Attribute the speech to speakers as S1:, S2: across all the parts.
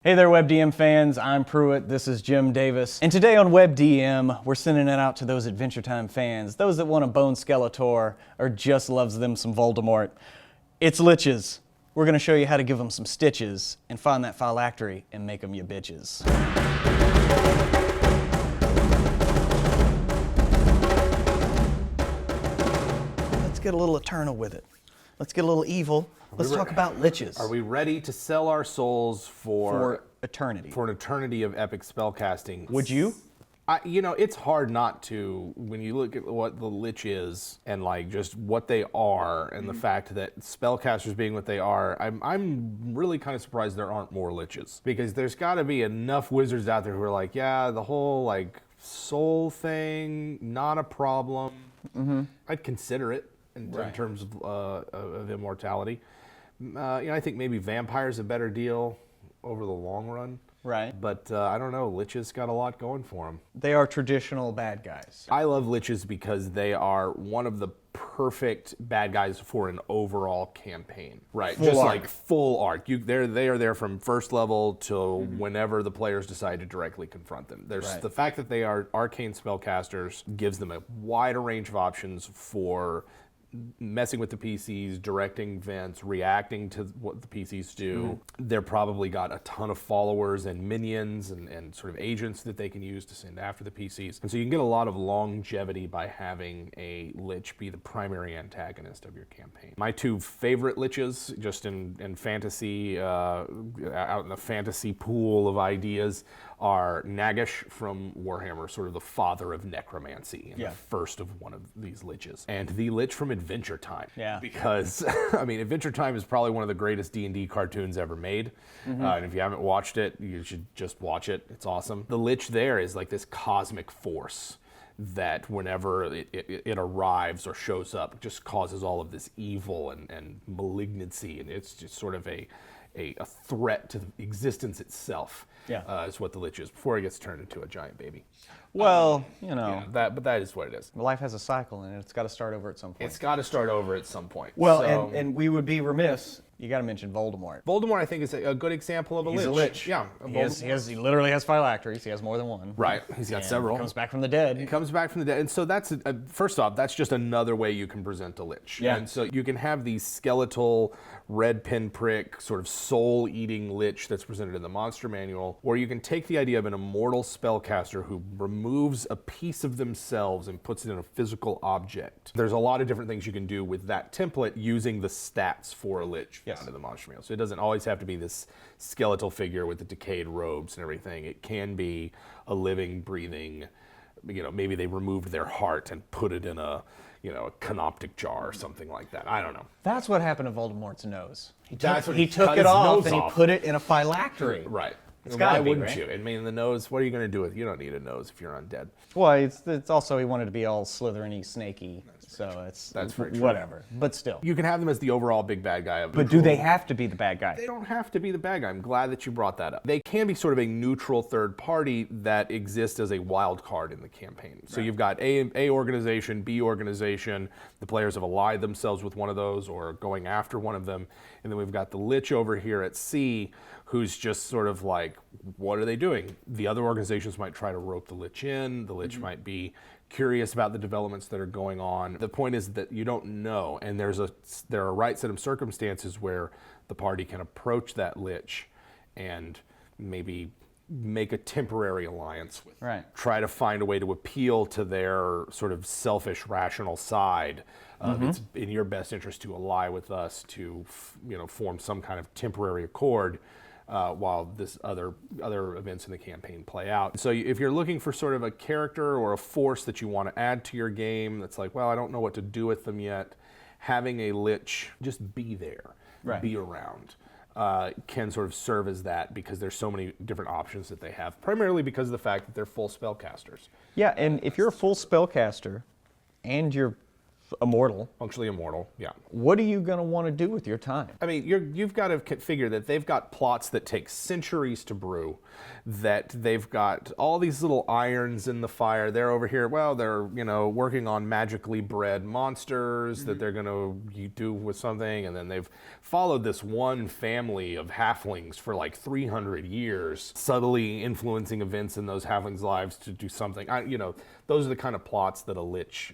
S1: Hey there, WebDM fans. I'm Pruitt. This is Jim Davis. And today on WebDM, we're sending it out to those Adventure Time fans, those that want a Bone Skeletor or just loves them some Voldemort. It's Liches. We're going to show you how to give them some stitches and find that phylactery and make them your bitches. Let's get a little eternal with it. Let's get a little evil. Let's talk about Liches.
S2: Are we ready to sell our souls for
S1: eternity?
S2: For an eternity of epic spellcasting.
S1: Would you?
S2: It's hard not to when you look at what the Lich is and like just what they are and the fact that spellcasters being what they are. I'm really kind of surprised there aren't more Liches, because there's got to be enough wizards out there who are like, yeah, the whole like soul thing, not a problem. Mm-hmm. I'd consider it in terms of immortality. I think maybe vampire's a better deal over the long run.
S1: Right.
S2: But I don't know, Liches got a lot going for them.
S1: They are traditional bad guys.
S2: I love Liches because they are one of the perfect bad guys for an overall campaign. Right.
S1: Full
S2: Just
S1: arc.
S2: like full arc. They are there from first level till whenever the players decide to directly confront them. There's the fact that they are arcane spellcasters gives them a wider range of options for messing with the PCs, directing events, reacting to what the PCs do. They're probably got a ton of followers and minions and sort of agents that they can use to send after the PCs. And so you can get a lot of longevity by having a Lich be the primary antagonist of your campaign. My two favorite Liches, just in fantasy, out in the fantasy pool of ideas, are Nagish from Warhammer, sort of the father of necromancy, and the first of one of these Liches. And the Lich from Adventure Time. Yeah. Because, Adventure Time is probably one of the greatest D&D cartoons ever made. And if you haven't watched it, you should just watch it. It's awesome. The Lich there is like this cosmic force that whenever it arrives or shows up, just causes all of this evil and malignancy, and it's just sort of a threat to the existence itself. Is what the Lich is before it gets turned into a giant baby.
S1: Well,
S2: but that is what it is.
S1: life has a cycle and it's got to start over at some point.
S2: It's got to start over at some point.
S1: Well,
S2: So,
S1: and we would be remiss. You got to mention Voldemort.
S2: Voldemort, I think, is a good example of a
S1: He's
S2: Lich.
S1: a Lich.
S2: Yeah.
S1: He literally has phylacteries. He has more than one.
S2: Right. He's got several.
S1: Comes back from the dead.
S2: He comes back from the dead. And so that's, first off, that's just another way you can present a Lich.
S1: Yeah.
S2: And so you can have these skeletal, red pinprick, sort of soul-eating Lich that's presented in the monster manual, or you can take the idea of an immortal spellcaster who removes a piece of themselves and puts it in a physical object. There's a lot of different things you can do with that template using the stats for a Lich found in the monster manual. So it doesn't always have to be this skeletal figure with the decayed robes and everything. It can be a living, breathing, maybe they removed their heart and put it in a canoptic jar or something like that. I don't know.
S1: That's what happened to Voldemort's nose. He
S2: That's
S1: took,
S2: what
S1: he
S2: he
S1: took
S2: cut
S1: it
S2: his
S1: off
S2: nose
S1: and he
S2: off.
S1: put it in a phylactery.
S2: Right.
S1: It's
S2: Why
S1: gotta be,
S2: wouldn't
S1: right?
S2: you? The nose, what are you going to do with it? You don't need a nose if you're undead.
S1: Well, it's also he wanted to be all Slytherin-y, snaky, that's
S2: very true.
S1: whatever. But still.
S2: You can have them as the overall big bad guy of the
S1: But do they have to be the bad guy?
S2: They don't have to be the bad guy. I'm glad that you brought that up. They can be sort of a neutral third party that exists as a wild card in the campaign. So you've got A organization, B organization. The players have allied themselves with one of those or going after one of them. And then we've got the Lich over here at C, who's just sort of like, what are they doing? The other organizations might try to rope the Lich in. The Lich might be curious about the developments that are going on. The point is that you don't know, and there are a right set of circumstances where the party can approach that Lich and maybe make a temporary alliance with them.
S1: Right.
S2: Try to find a way to appeal to their sort of selfish, rational side. It's in your best interest to ally with us to form some kind of temporary accord while this other events in the campaign play out. So if you're looking for sort of a character or a force that you want to add to your game that's like, well, I don't know what to do with them yet, having a Lich just be there, be around, can sort of serve as that, because there's so many different options that they have, primarily because of the fact that they're full spellcasters.
S1: Yeah, and if you're a full spellcaster and you're immortal.
S2: Functionally immortal, yeah.
S1: What are you going to want to do with your time?
S2: I mean, you've got to figure that they've got plots that take centuries to brew, that they've got all these little irons in the fire. They're over here, well, they're, working on magically bred monsters that they're going to do with something, and then they've followed this one family of halflings for like 300 years, subtly influencing events in those halflings' lives to do something. Those are the kind of plots that a Lich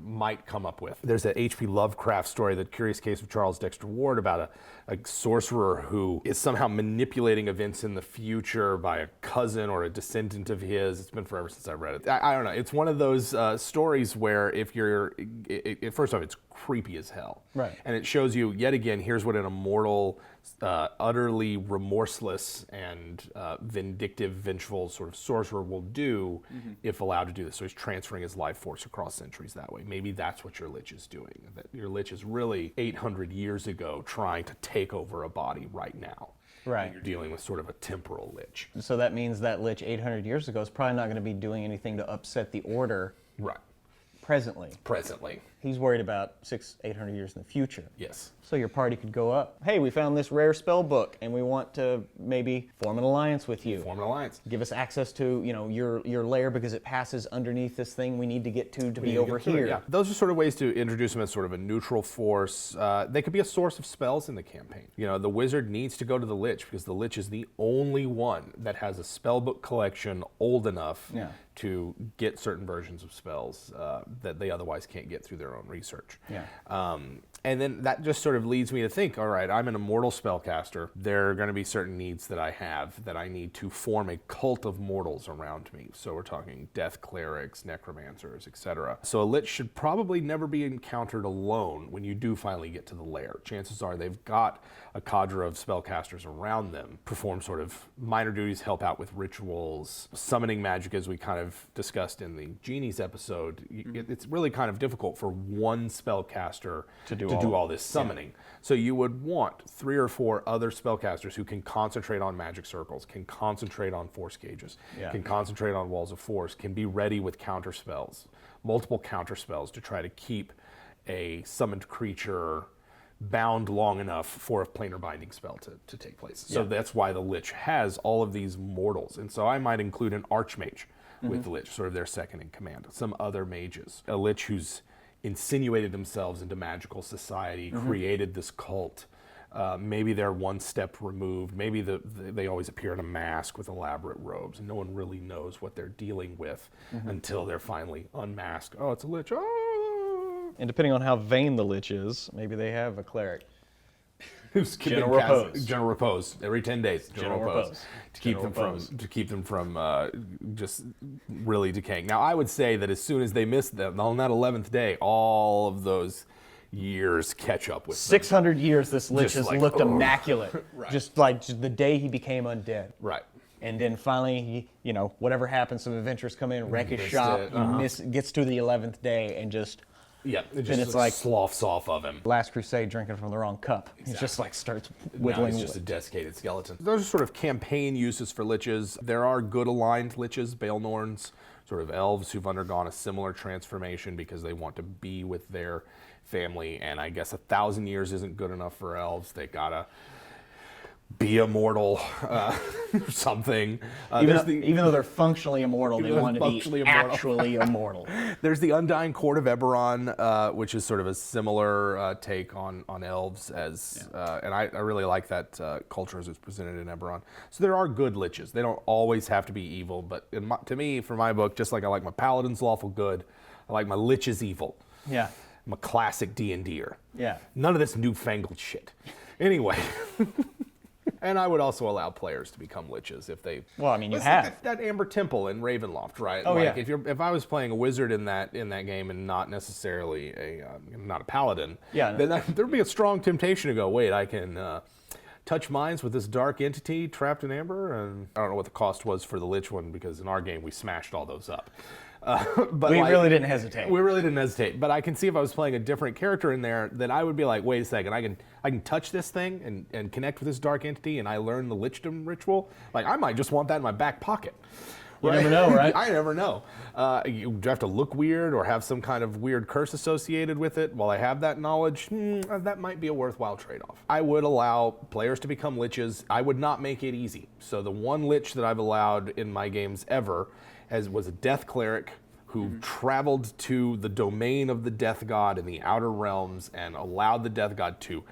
S2: might come up with. There's that H.P. Lovecraft story, The Curious Case of Charles Dexter Ward, about a sorcerer who is somehow manipulating events in the future by a cousin or a descendant of his. It's been forever since I've read it. I don't know. It's one of those stories where first off, it's creepy as hell.
S1: Right.
S2: And it shows you, yet again, here's what an immortal, utterly remorseless and vindictive, vengeful sort of sorcerer will do if allowed to do this. So he's transferring his life force across centuries that way. Maybe that's what your Lich is doing. That your Lich is really 800 years ago trying to take over a body right now.
S1: Right.
S2: And you're dealing with sort of a temporal Lich.
S1: So that means that Lich 800 years ago is probably not going to be doing anything to upset the order.
S2: Right.
S1: Presently. He's worried about 600-800 years in the future.
S2: Yes.
S1: So your party could go up. Hey, we found this rare spell book, and we want to maybe form an alliance with you.
S2: Form an alliance.
S1: Give us access to, your lair because it passes underneath this thing we need to get to be over here.
S2: Yeah. Those are sort of ways to introduce them as sort of a neutral force. They could be a source of spells in the campaign. The wizard needs to go to the Lich because the Lich is the only one that has a spellbook collection old enough to get certain versions of spells that they otherwise can't get through their own research.
S1: Yeah.
S2: And then that just sort of leads me to think, all right, I'm an immortal spellcaster. There are going to be certain needs that I have that I need to form a cult of mortals around me. So we're talking death clerics, necromancers, etc. So a Lich should probably never be encountered alone when you do finally get to the lair. Chances are they've got a cadre of spellcasters around them, perform sort of minor duties, help out with rituals, summoning magic, as we kind of discussed in the Genies episode. It's really kind of difficult for one spellcaster to do all this summoning. Yeah. So you would want 3 or 4 other spellcasters who can concentrate on magic circles, can concentrate on force gauges, can concentrate on walls of force, can be ready with counter spells, multiple counter spells to try to keep a summoned creature bound long enough for a planar binding spell to take place. So that's why the Lich has all of these mortals. And so I might include an archmage with the Lich, sort of their second in command, some other mages. A Lich who's insinuated themselves into magical society, created this cult. Maybe they're one step removed. Maybe they always appear in a mask with elaborate robes, and no one really knows what they're dealing with until they're finally unmasked. Oh, it's a Lich. Oh!
S1: And depending on how vain the Lich is, maybe they have a cleric.
S2: Who's
S1: General repose.
S2: General repose every 10 days. General repose. To keep them from just really decaying. Now, I would say that as soon as they miss them on that 11th day, all of those years catch up with
S1: 600 years this Lich has looked immaculate.
S2: Right.
S1: Just the day he became undead.
S2: Right.
S1: And then finally, whatever happens, some adventurers come in, wreck his shop, gets to the 11th day and just...
S2: Yeah,
S1: then it's like
S2: sloughs off of him.
S1: Last Crusade drinking from the wrong cup. Exactly. He just starts whittling.
S2: Now he's just a desiccated skeleton. Those are sort of campaign uses for Liches. There are good aligned Liches, Baelnorns, sort of elves who've undergone a similar transformation because they want to be with their family. And I guess 1,000 years isn't good enough for elves. They gotta be immortal or something.
S1: Even though they're functionally immortal, they want to be actually immortal.
S2: There's the Undying Court of Eberron, which is sort of a similar take on elves, and I really like that culture as it's presented in Eberron. So there are good Liches. They don't always have to be evil, but to me, for my book, just like I like my Paladins lawful good, I like my Liches evil.
S1: Yeah.
S2: I'm a classic D&D-er.
S1: Yeah.
S2: None of this newfangled shit. Anyway... And I would also allow players to become Liches if they.
S1: Well, I mean, you have
S2: like that Amber Temple in Ravenloft, right?
S1: Oh,
S2: like
S1: yeah.
S2: If I was playing a wizard in that game and not necessarily not a paladin, then there'd be a strong temptation to go, wait, I can touch minds with this dark entity trapped in Amber, and I don't know what the cost was for the Lich one because in our game we smashed all those up. But
S1: we really didn't hesitate.
S2: We really didn't hesitate. But I can see if I was playing a different character in there, that I would be like, wait a second, I can touch this thing and connect with this dark entity, and I learn the Lichdom ritual. Like, I might just want that in my back pocket.
S1: You never know, right?
S2: I never know. You have to look weird or have some kind of weird curse associated with it. While I have that knowledge, that might be a worthwhile trade-off. I would allow players to become liches. I would not make it easy. So the one lich that I've allowed in my games ever was a death cleric who traveled to the domain of the death god in the outer realms and allowed the death god to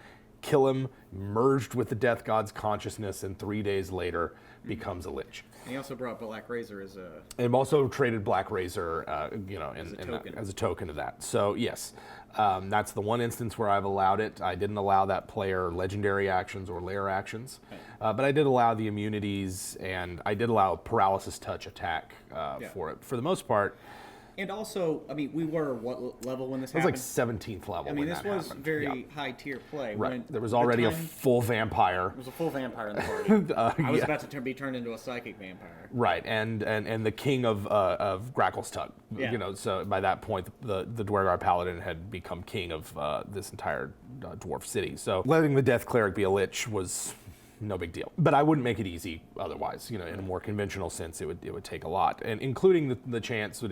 S2: kill him, merged with the death god's consciousness, and 3 days later becomes a lich.
S3: And he also brought Black Razor as a...
S2: And also traded Black Razor, as a token of that. So yes, that's the one instance where I've allowed it. I didn't allow that player legendary actions or lair actions, but I did allow the immunities, and I did allow paralysis touch attack for it. For the most part.
S3: And also, I mean, we were what level when this
S2: happened? It was like 17th level.
S3: I mean, this was very high tier play.
S2: Right. There was already a full vampire.
S3: There was a full vampire in the party. I was about to be turned into a psychic vampire.
S2: Right, and the king of Grackle's Tug.
S3: Yeah.
S2: So by that point, the Dwargar Paladin had become king of this entire dwarf city. So letting the Death Cleric be a lich was no big deal. But I wouldn't make it easy otherwise. In a more conventional sense, it would take a lot, and including the chance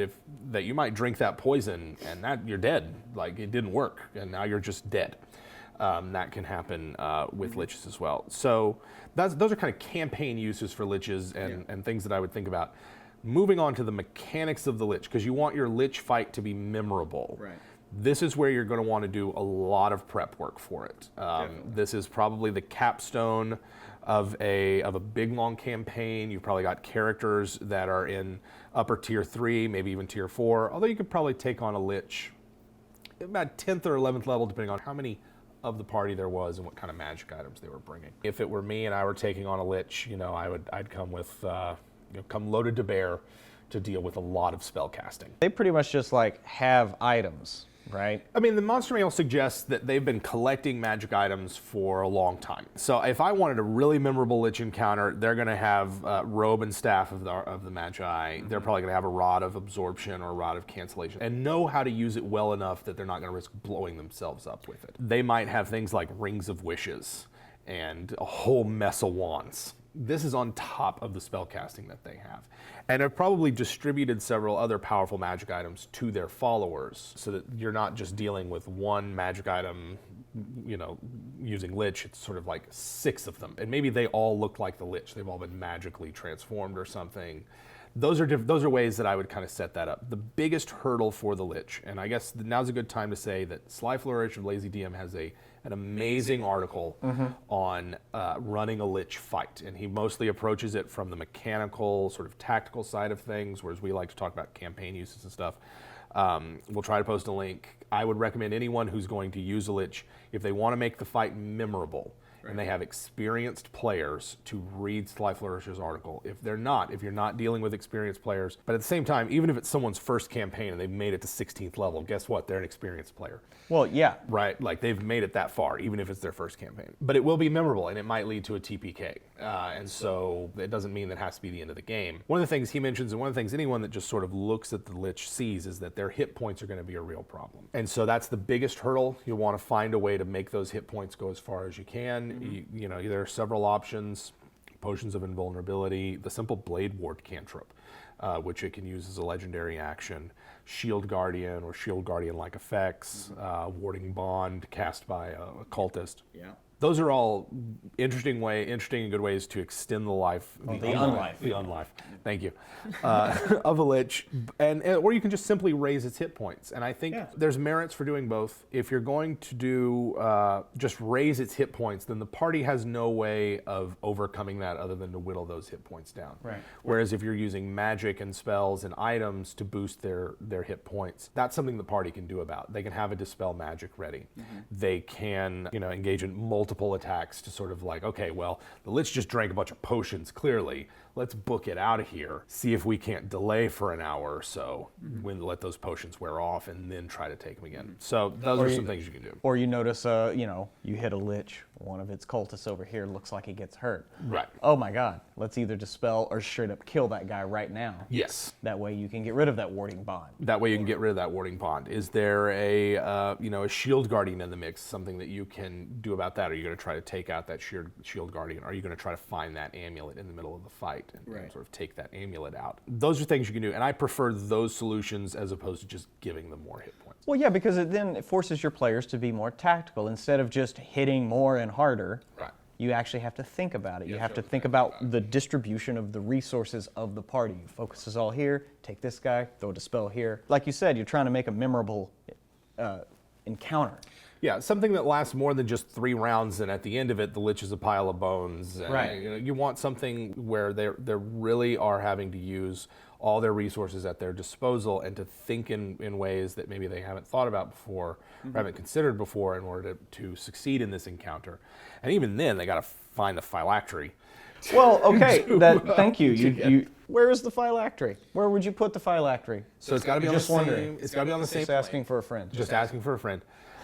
S2: that you might drink that poison and that you're dead. Like, it didn't work, and now you're just dead. That can happen with liches as well. So those are kind of campaign uses for liches and things that I would think about. Moving on to the mechanics of the lich, because you want your lich fight to be memorable.
S3: Right.
S2: This is where you're going to want to do a lot of prep work for it. This is probably the capstone of a big long campaign. You've probably got characters that are in upper tier 3, maybe even tier 4. Although you could probably take on a lich about 10th or 11th level, depending on how many of the party there was and what kind of magic items they were bringing. If it were me and I were taking on a lich, I'd come with come loaded to bear to deal with a lot of spell casting.
S1: They pretty much just like have items, right?
S2: I mean, the monster manual suggests that they've been collecting magic items for a long time. So if I wanted a really memorable lich encounter, they're going to have robe and staff of the magi. They're probably going to have a rod of absorption or a rod of cancellation, and know how to use it well enough that they're not going to risk blowing themselves up with it. They might have things like rings of wishes and a whole mess of wands. This is on top of the spell casting that they have. And have probably distributed several other powerful magic items to their followers so that you're not just dealing with one magic item, using Lich. It's sort of like 6 of them. And maybe they all look like the Lich. They've all been magically transformed or something. Those are ways that I would kind of set that up. The biggest hurdle for the Lich, and I guess now's a good time to say that Sly Flourish of Lazy DM has an amazing article on running a Lich fight, and he mostly approaches it from the mechanical, sort of tactical side of things, whereas we like to talk about campaign uses and stuff. We'll try to post a link. I would recommend anyone who's going to use a Lich, if they want to make the fight memorable, and they have experienced players, to read Sly Flourish's article. If you're not dealing with experienced players, but at the same time, even if it's someone's first campaign and they've made it to 16th level, guess what? They're an experienced player.
S1: Well, yeah.
S2: Right? Like, they've made it that far, even if it's their first campaign. But it will be memorable, and it might lead to a TPK. And so it doesn't mean that has to be the end of the game. One of the things he mentions, and one of the things anyone that just sort of looks at the Lich sees, is that their hit points are going to be a real problem. And so that's the biggest hurdle. You'll want to find a way to make those hit points go as far as you can. There are several options: potions of invulnerability, the simple Blade Ward cantrip, which it can use as a legendary action, Shield Guardian or Shield Guardian-like effects, Warding Bond cast by a cultist.
S3: Yeah.
S2: Those are all interesting and good ways to extend the life.
S1: The unlife.
S2: The unlife. Thank you. Of a Lich. Or you can just simply raise its hit points. And I think there's merits for doing both. If you're going to do just raise its hit points, then the party has no way of overcoming that other than to whittle those hit points down.
S1: Right.
S2: Whereas if you're using magic and spells and items to boost their hit points, that's something the party can do about. They can have a Dispel Magic ready. They can engage in multiple attacks to sort of like, okay, well, the Lich just drank a bunch of potions, clearly. Let's book it out of here. See if we can't delay for an hour or so, when let those potions wear off, and then try to take them again. So those are some things you can do.
S1: Or you notice, you hit a Lich, one of its cultists over here looks like he gets hurt.
S2: Right.
S1: Oh my God, let's either dispel or straight up kill that guy right now.
S2: Yes.
S1: That way you can get rid of that warding bond.
S2: That way you can get rid of that warding bond. Is there a a shield guardian in the mix? Something that you can do about that? Are you going to try to take out that shield guardian? Are you going to try to find that amulet in the middle of the fight and sort of take that amulet out? Those are things you can do, and I prefer those solutions as opposed to just giving them more hit points.
S1: Well, yeah, because it forces your players to be more tactical instead of just hitting more and harder.
S2: Right.
S1: You actually have to think about it. You have to think about the distribution of the resources of the party. Focus is all here, take this guy, throw a dispel here. Like you said, you're trying to make a memorable encounter.
S2: Yeah, something that lasts more than just 3 rounds, and at the end of it, the Lich is a pile of bones. And,
S1: Right.
S2: You want something where they really are having to use all their resources at their disposal and to think in ways that maybe they haven't thought about before or haven't considered before in order to succeed in this encounter. And even then, they got to find the phylactery.
S1: Well, okay, thank you. Where is the phylactery? Where would you put the phylactery?
S2: So it's got to be on the same. It's got to be on the same.
S1: Just asking for a friend.
S2: Just asking for a friend.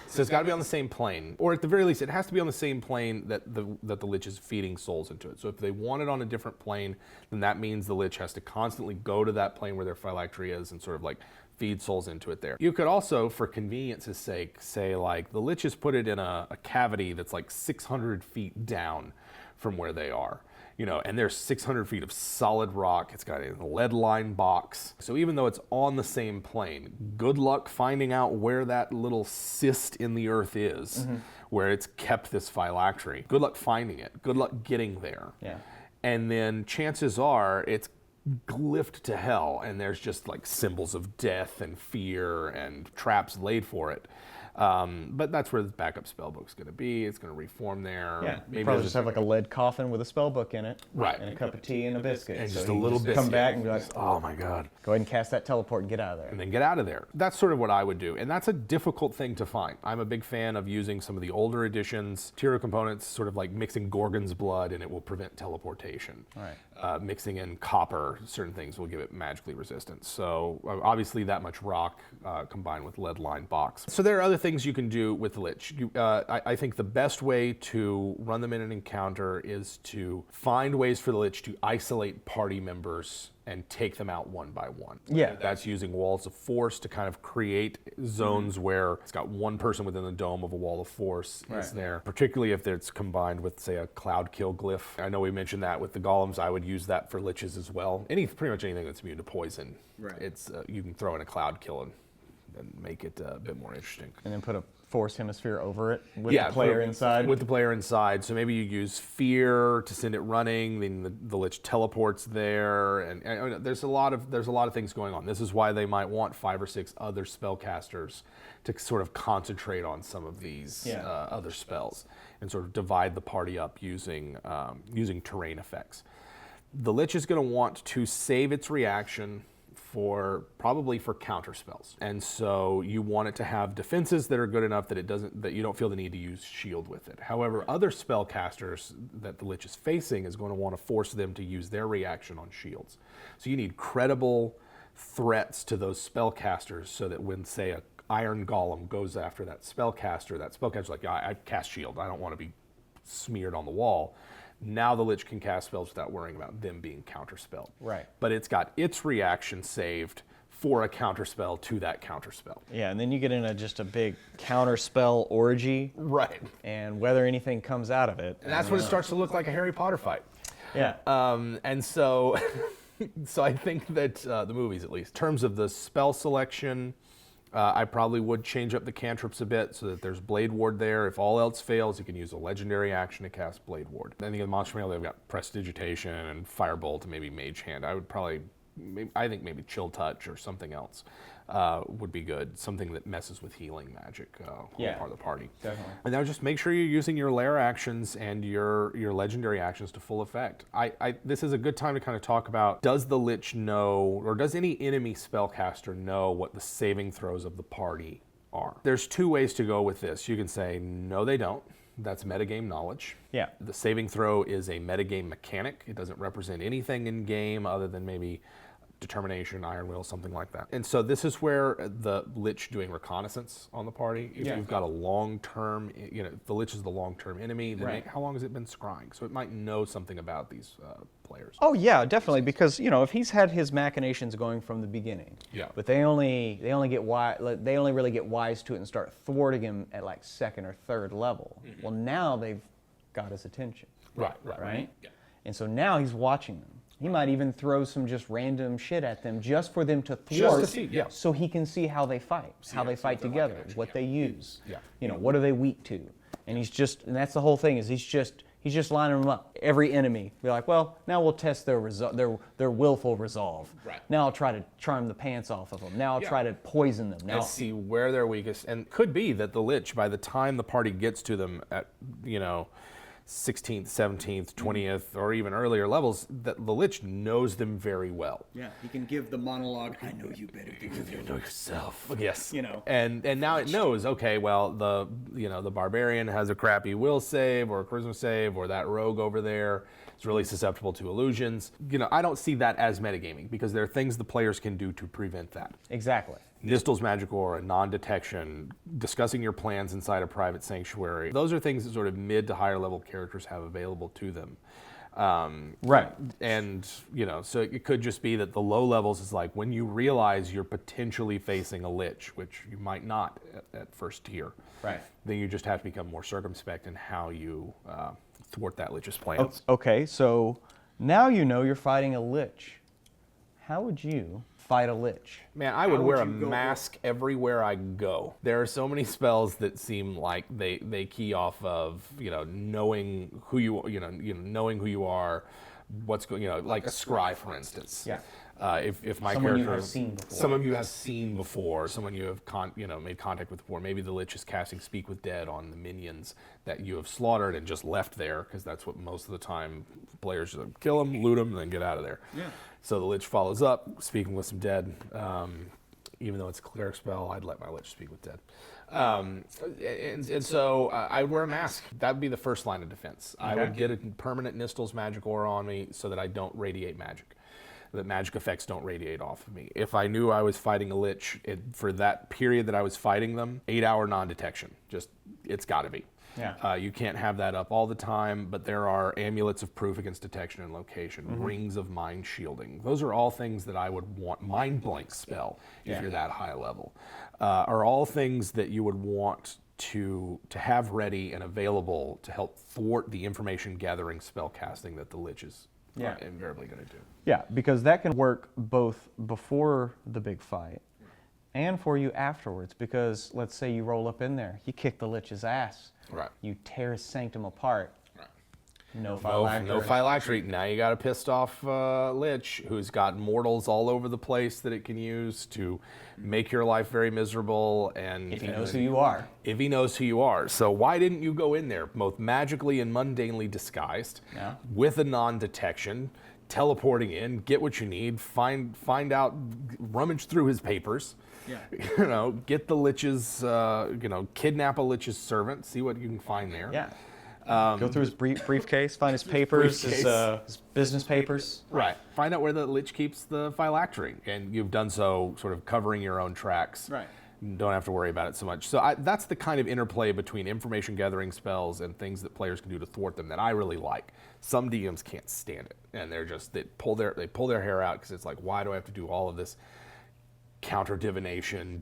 S2: So it's got to be on the same plane, or at the very least, it has to be on the same plane that the Lich is feeding souls into it. So if they want it on a different plane, then that means the Lich has to constantly go to that plane where their phylactery is and sort of like feed souls into it there. You could also, for convenience's sake, say like the Lich has put it in a cavity that's like 600 feet down from where they are. And there's 600 feet of solid rock. It's got a lead-lined box. So even though it's on the same plane, good luck finding out where that little cyst in the earth is, where it's kept this phylactery. Good luck finding it. Good luck getting there.
S1: Yeah.
S2: And then chances are it's glyphed to hell, and there's just like symbols of death and fear and traps laid for it. But that's where the backup spellbook's going to be. It's going to reform there.
S1: Yeah,
S2: Maybe
S1: probably just have like a lead coffin with a spell book in it.
S2: Right.
S1: And a cup of tea and a biscuit.
S2: And
S1: So
S2: just a
S1: you
S2: little
S1: Come
S2: biscuit.
S1: back and be like,
S2: Oh my God.
S1: go ahead and cast that teleport and get out of there.
S2: And then get out of there. That's sort of what I would do. And that's a difficult thing to find. I'm a big fan of using some of the older editions, material components, sort of like mixing Gorgon's blood and it will prevent teleportation.
S1: Right.
S2: Mixing in copper, certain things will give it magically resistance. So obviously that much rock combined with lead-lined box. So there are other things you can do with the Lich. I think the best way to run them in an encounter is to find ways for the Lich to isolate party members and take them out one by one.
S1: Yeah.
S2: That's using walls of force to kind of create zones where it's got one person within the dome of a wall of force is there, particularly if it's combined with, say, a cloud kill glyph. I know we mentioned that with the golems. I would use that for Liches as well. Pretty much anything that's immune to poison.
S3: Right.
S2: It's you can throw in a cloud kill and make it a bit more interesting.
S1: And then put a force hemisphere over it with the player inside.
S2: With the player inside. So maybe you use fear to send it running. Then the Lich teleports there, and there's a lot of things going on. This is why they might want 5 or 6 other spellcasters to sort of concentrate on some of these other spells and sort of divide the party up using terrain effects. The Lich is going to want to save its reaction probably for counter spells, and so you want it to have defenses that are good enough that you don't feel the need to use shield with it. However, other spellcasters that the Lich is facing is going to want to force them to use their reaction on shields. So you need credible threats to those spellcasters so that when, say, a Iron Golem goes after that spellcaster's like, I cast shield. I don't want to be smeared on the wall. Now the Lich can cast spells without worrying about them being counterspelled.
S1: Right.
S2: But it's got its reaction saved for a counterspell to that counterspell.
S1: Yeah, and then you get in just a big counterspell orgy.
S2: Right.
S1: And whether anything comes out of it.
S2: And that's when it starts to look like a Harry Potter fight.
S1: Yeah.
S2: And so, so I think that the movies, at least, in terms of the spell selection, I probably would change up the cantrips a bit so that there's Blade Ward there. If all else fails, you can use a legendary action to cast Blade Ward. Then in the Monster Manual, they've got Prestidigitation and Firebolt and maybe Mage Hand. I think maybe Chill Touch or something else would be good. Something that messes with healing magic, part of the party.
S1: Definitely.
S2: And now just make sure you're using your lair actions and your legendary actions to full effect. This is a good time to kind of talk about, does the Lich know, or does any enemy spellcaster know what the saving throws of the party are? There's 2 ways to go with this. You can say, no, they don't. That's metagame knowledge.
S1: Yeah.
S2: The saving throw is a metagame mechanic. It doesn't represent anything in game other than maybe determination, iron will, something like that. And so this is where the Lich doing reconnaissance on the party. If you've got a long-term, the Lich is the long-term enemy. Then how long has it been scrying? So it might know something about these players.
S1: Oh yeah, definitely, because if he's had his machinations going from the beginning, but they only really get wise to it and start thwarting him at like second or third level. Well, now they've got his attention. Right? Yeah. And so now he's watching them. He might even throw some just random shit at them just for them to thwart, so he can see how they fight, how they fight together, what they use. What are they weak to? And that's the whole thing, is he's just lining them up. Every enemy, be like, well, now we'll test their willful resolve. Now I'll try to charm the pants off of them. Now I'll try to poison them. Now
S2: and see where they're weakest. And could be that the Lich, by the time the party gets to them at 16th, 17th, 20th, or even earlier levels, that the Lich knows them very well.
S3: Yeah, he can give the monologue, I know you better than you
S2: know yourself. Yes.
S3: You know.
S2: And now it knows, okay, well, the barbarian has a crappy will save or a charisma save, or that rogue over there is really susceptible to illusions. I don't see that as metagaming, because there are things the players can do to prevent that.
S1: Exactly.
S2: Nistel's Magic Aura, non-detection, discussing your plans inside a private sanctuary. Those are things that sort of mid to higher level characters have available to them.
S1: Right.
S2: And, so it could just be that the low levels is like when you realize you're potentially facing a Lich, which you might not at first tier.
S1: Right.
S2: Then you just have to become more circumspect in how you thwart that Lich's plans.
S1: Okay, so now you're fighting a Lich. How would you fight a Lich?
S2: Man, I would wear a mask everywhere I go. There are so many spells that seem like they key off of knowing who knowing who you are, what's going like a scry, for instance.
S1: Yeah.
S2: If my
S1: someone
S2: character,
S1: you have seen before.
S2: someone you have seen before, someone you have made contact with before. Maybe the Lich is casting Speak with Dead on the minions that you have slaughtered and just left there, because that's what most of the time players just kill them, loot them, and then get out of there.
S3: Yeah.
S2: So the Lich follows up, speaking with some dead. Even though it's a cleric spell, I'd let my Lich speak with dead. And so I would wear a mask. That would be the first line of defense. Okay. I would get a permanent Nistel's Magic Aura on me so that I don't radiate magic. That magic effects don't radiate off of me. If I knew I was fighting a Lich, for that period that I was fighting them, 8-hour non-detection. It's got to be.
S1: Yeah.
S2: You can't have that up all the time, but there are amulets of proof against detection and location, rings of mind shielding. Those are all things that I would want. Mind blank spell, if you're that high level, are all things that you would want to have ready and available to help thwart the information gathering spell casting that the Lich is invariably going to do.
S1: Yeah, because that can work both before the big fight and for you afterwards, because let's say you roll up in there, you kick the Lich's ass.
S2: Right.
S1: You tear his sanctum apart.
S2: Right.
S1: No phylactery.
S2: No phylactery. Now you got a pissed off Lich who's got mortals all over the place that it can use to make your life very miserable. And
S1: if he knows who you are.
S2: If he knows who you are. So why didn't you go in there, both magically and mundanely disguised, with a non-detection, teleporting in, get what you need, find out, rummage through his papers. Yeah. Get the Lich's, kidnap a Lich's servant, see what you can find there.
S1: Yeah. Go through his briefcase, find his papers, his business papers.
S2: Right. Find out where the Lich keeps the phylactery, and you've done so sort of covering your own tracks.
S3: Right.
S2: You don't have to worry about it so much. So that's the kind of interplay between information gathering spells and things that players can do to thwart them that I really like. Some DMs can't stand it, and they pull their hair out, because it's like, why do I have to do all of this counter divination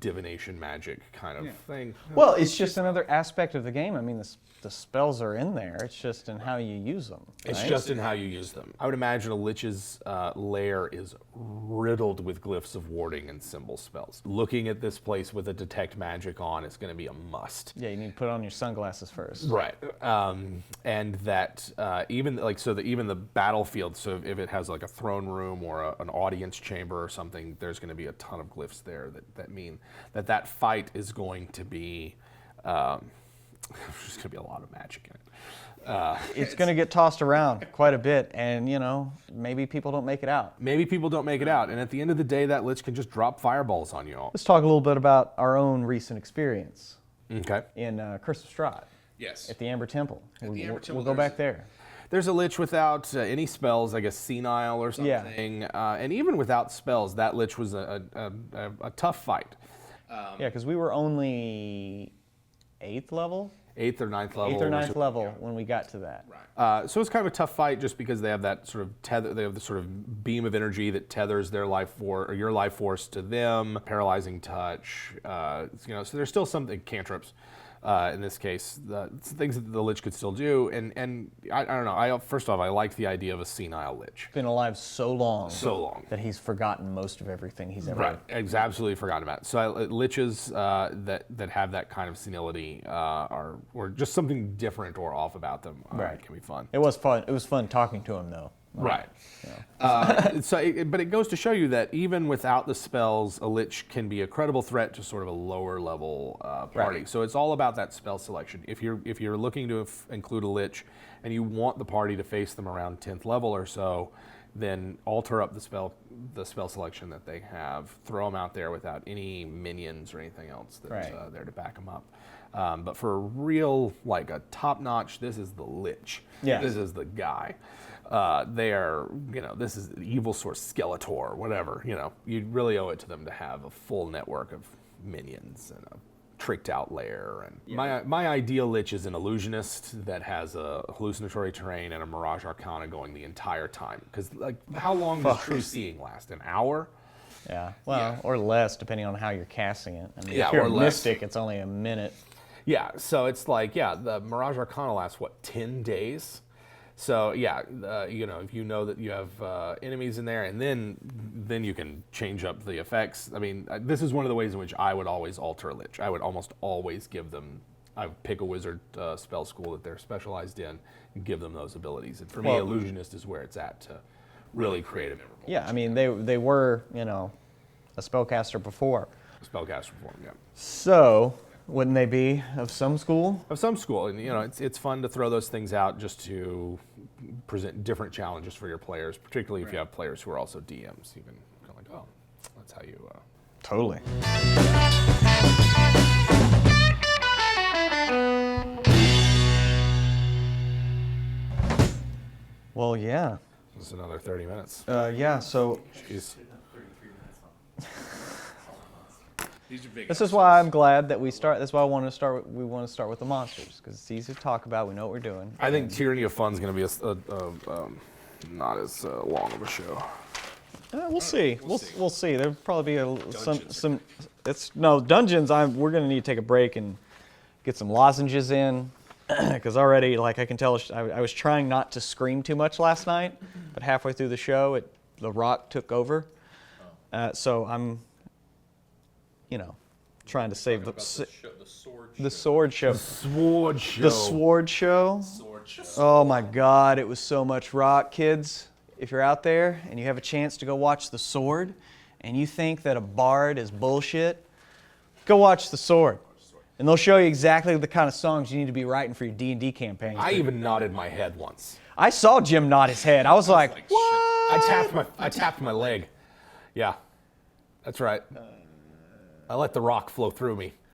S2: magic kind of thing?
S1: Well, it's just another aspect of the game. I mean, the spells are in there. It's just in how you use them.
S2: It's just in how you use them. I would imagine a Lich's lair is riddled with glyphs of warding and symbol spells. Looking at this place with a detect magic on is going to be a must.
S1: Yeah, you need to put on your sunglasses first.
S2: Right. And that even the battlefield, so if it has like a throne room or an audience chamber or something, there's going to be a ton of glyphs there that mean that fight is going to be there's going to be a lot of magic in it.
S1: It's going to get tossed around quite a bit, and maybe people don't make it out.
S2: And at the end of the day, that Lich can just drop fireballs on you all.
S1: Let's talk a little bit about our own recent experience.
S2: Okay.
S1: In Curse of Strahd.
S2: Yes.
S1: At the Amber Temple. We'll go back there.
S2: There's a Lich without any spells, I guess senile or something. And even without spells, that Lich was a tough fight.
S1: Yeah, because we were only 8th level?
S2: 8th or 9th level.
S1: 8th or 9th level when we got to that.
S2: Right. So it's kind of a tough fight just because they have that sort of tether. They have the sort of beam of energy that tethers their life force or your life force to them. Paralyzing touch. So there's still some cantrips. In this case, things that the Lich could still do, and I don't know. First off, I like the idea of a senile Lich.
S1: Been alive so long that he's forgotten most of everything he's ever.
S2: Right, he's absolutely forgotten about. So Liches that have that kind of senility or just something different or off about them. Can be fun.
S1: It was fun. It was fun talking to him though.
S2: Right. But it goes to show you that even without the spells, a Lich can be a credible threat to sort of a lower level party. Right. So it's all about that spell selection. If you're looking to include a Lich and you want the party to face them around 10th level or so, then alter up the spell selection that they have. Throw them out there without any minions or anything else that's there to back them up. But for a real, like a top notch, this is the Lich.
S1: Yeah.
S2: This is the guy. They are, this is evil source Skeletor, whatever. You really owe it to them to have a full network of minions and a tricked out lair. And my ideal Lich is an illusionist that has a hallucinatory terrain and a Mirage Arcana going the entire time. Because how long does true seeing last? An hour?
S1: Yeah, well, or less depending on how you're casting it. I mean, if you're a mystic, it's only a minute.
S2: Yeah, so it's the Mirage Arcana lasts, 10 days? So if you know that you have enemies in there, and then you can change up the effects. I mean, this is one of the ways in which I would always alter a Lich. I would almost always give them. I would pick a wizard spell school that they're specialized in and give them those abilities. And for me, illusionist is where it's at to really create a memorable.
S1: Yeah, I mean they were a spellcaster before.
S2: Spellcaster form, yeah.
S1: So. Wouldn't they be of some school?
S2: Of some school, and it's fun to throw those things out just to present different challenges for your players, particularly if you have players who are also DMs. You can go like, oh, that's how you.
S1: Totally. Well, yeah.
S2: This is another 30 minutes.
S1: Yeah. So.
S2: Jeez.
S1: This is why I'm glad that we start. That's why we want to start with the monsters because it's easy to talk about. We know what we're doing.
S2: I think Tyranny of Fun's going to be not as long of a show.
S1: We'll see. We'll see. There'll probably be some. Dungeons. We're going to need to take a break and get some lozenges in because already, I can tell, I was trying not to scream too much last night, but halfway through the show, the rock took over. So I'm. Trying to save the sword show. The sword show. Oh my God, it was so much rock, kids. If you're out there and you have a chance to go watch The Sword and you think that a bard is bullshit, go watch The Sword. And they'll show you exactly the kind of songs you need to be writing for your D&D campaign.
S2: I even nodded my head once.
S1: I saw Jim nod his head. I was like, what?
S2: I tapped my leg. Yeah, that's right. I let the rock flow through me.